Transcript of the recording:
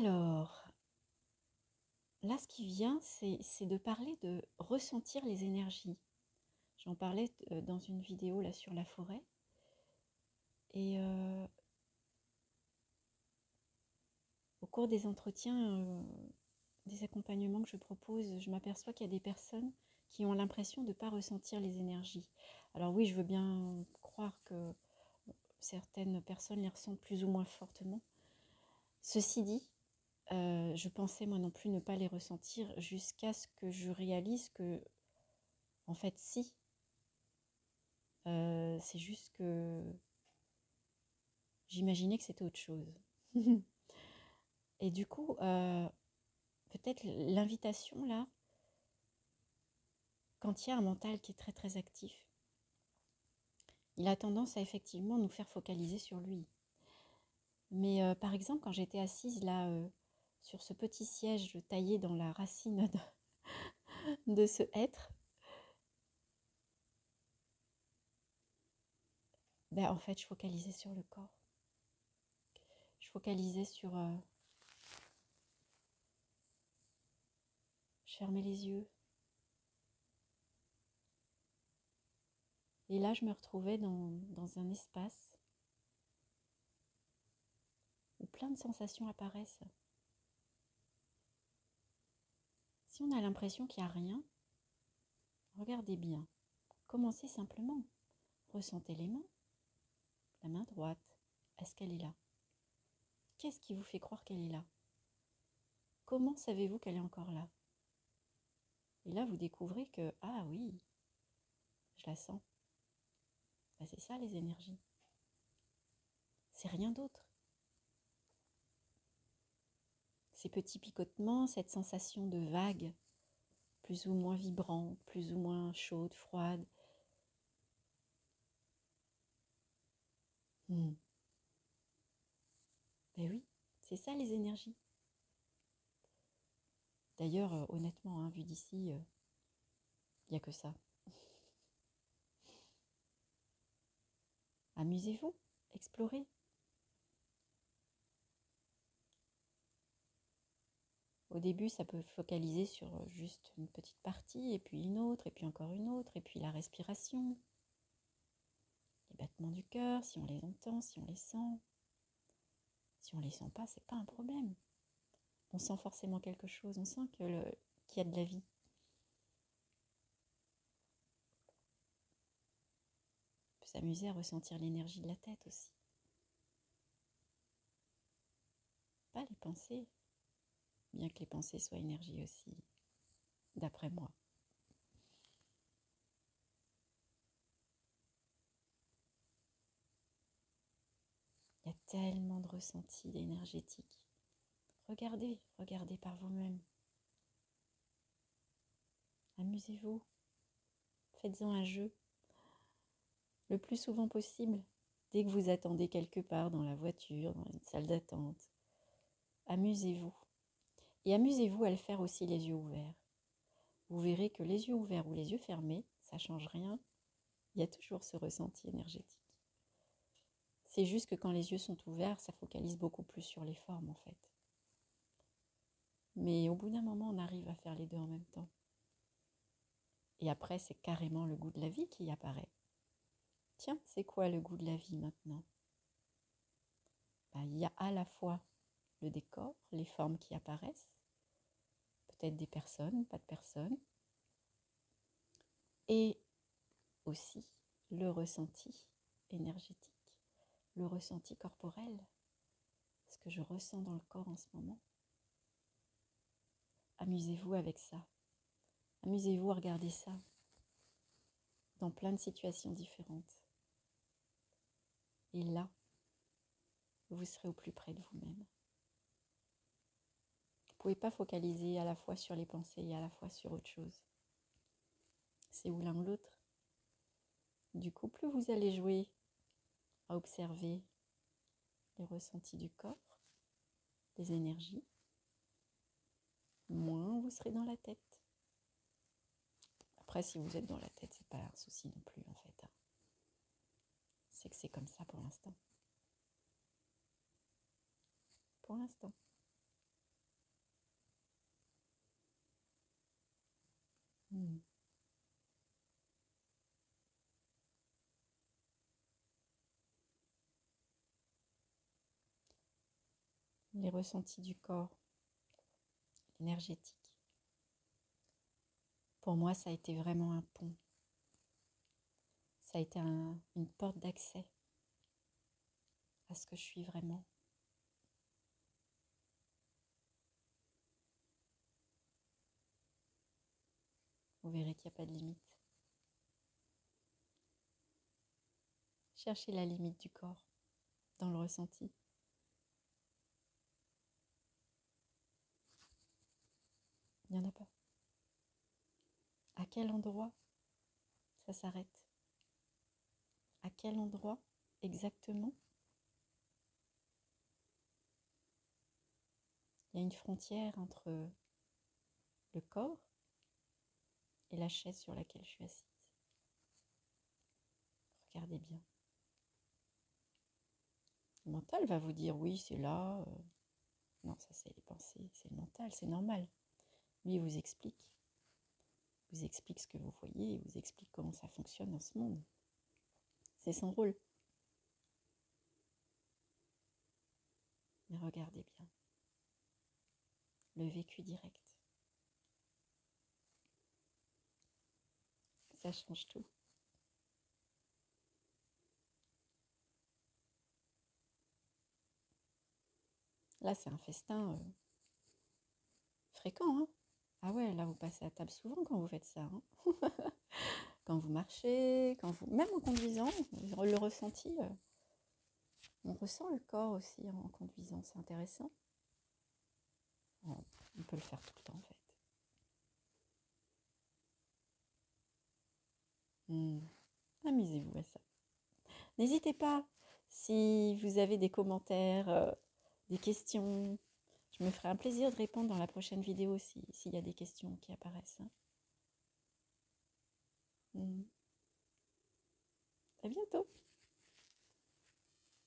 Alors, là, ce qui vient, c'est de parler de ressentir les énergies. J'en parlais dans une vidéo là sur la forêt. Et au cours des entretiens, des accompagnements que je propose, je m'aperçois qu'il y a des personnes qui ont l'impression de ne pas ressentir les énergies. Alors oui, je veux bien croire que certaines personnes les ressentent plus ou moins fortement. Ceci dit, je pensais moi non plus ne pas les ressentir jusqu'à ce que je réalise que, en fait, si. C'est juste que j'imaginais que c'était autre chose. Et du coup, peut-être l'invitation là, quand il y a un mental qui est très très actif, il a tendance à effectivement nous faire focaliser sur lui. Mais par exemple, quand j'étais assise là sur ce petit siège taillé dans la racine de ce hêtre, ben, en fait, je focalisais sur le corps. Je focalisais sur... je fermais les yeux. Et là, je me retrouvais dans un espace où plein de sensations apparaissent. Si on a l'impression qu'il n'y a rien, regardez bien. Commencez simplement. Ressentez les mains. La main droite, est-ce qu'elle est là? Qu'est-ce qui vous fait croire qu'elle est là? Comment savez-vous qu'elle est encore là? Et là, vous découvrez que, ah oui, je la sens. Ben, c'est ça les énergies. C'est rien d'autre. Ces petits picotements, cette sensation de vague, plus ou moins vibrante, plus ou moins chaude, froide. Ben oui, c'est ça les énergies. D'ailleurs, honnêtement, hein, vu d'ici, il n'y a que ça. Amusez-vous, explorez. Au début, ça peut focaliser sur juste une petite partie, et puis une autre, et puis encore une autre, et puis la respiration, les battements du cœur, si on les entend, si on les sent. Si on les sent pas, c'est pas un problème. On sent forcément quelque chose, on sent qu'il y a de la vie. On peut s'amuser à ressentir l'énergie de la tête aussi. Pas les pensées, bien que les pensées soient énergie aussi, d'après moi. Il y a tellement de ressentis énergétiques. Regardez, regardez par vous-même. Amusez-vous. Faites-en un jeu. Le plus souvent possible, dès que vous attendez quelque part dans la voiture, dans une salle d'attente. Amusez-vous. Et amusez-vous à le faire aussi les yeux ouverts. Vous verrez que les yeux ouverts ou les yeux fermés, ça ne change rien. Il y a toujours ce ressenti énergétique. C'est juste que quand les yeux sont ouverts, ça focalise beaucoup plus sur les formes en fait. Mais au bout d'un moment, on arrive à faire les deux en même temps. Et après, c'est carrément le goût de la vie qui apparaît. Tiens, c'est quoi le goût de la vie maintenant? Il y a à la fois le décor, les formes qui apparaissent, peut-être des personnes, pas de personnes, et aussi le ressenti énergétique, le ressenti corporel, ce que je ressens dans le corps en ce moment. Amusez-vous avec ça. Amusez-vous à regarder ça dans plein de situations différentes. Et là, vous serez au plus près de vous-même. Vous ne pouvez pas focaliser à la fois sur les pensées et à la fois sur autre chose. C'est ou l'un ou l'autre. Du coup, plus vous allez jouer à observer les ressentis du corps, les énergies, moins vous serez dans la tête. Après, si vous êtes dans la tête, c'est pas un souci non plus en fait. C'est que c'est comme ça pour l'instant. Pour l'instant. les ressentis du corps, énergétique. Pour moi, ça a été vraiment un pont. Ça a été une porte d'accès à ce que je suis vraiment. Vous verrez qu'il n'y a pas de limite. Cherchez la limite du corps dans le ressenti. Il n'y en a pas. À quel endroit ça s'arrête? À quel endroit exactement il y a une frontière entre le corps et la chaise sur laquelle je suis assise? Regardez bien. Le mental va vous dire oui, c'est là. Non, ça c'est les pensées, c'est le mental, c'est normal. Lui, il vous explique. Il vous explique ce que vous voyez, il vous explique comment ça fonctionne dans ce monde. C'est son rôle. Mais regardez bien. Le vécu direct. Ça change tout. Là, c'est un festin fréquent. Hein. Ah ouais, là, vous passez à table souvent quand vous faites ça. Hein. Quand vous marchez, même en conduisant, le ressenti, on ressent le corps aussi en conduisant, c'est intéressant. On peut le faire tout le temps en fait. Amusez-vous à ça. N'hésitez pas, si vous avez des commentaires, des questions, je me ferai un plaisir de répondre dans la prochaine vidéo s'il y a des questions qui apparaissent. Hein. À bientôt.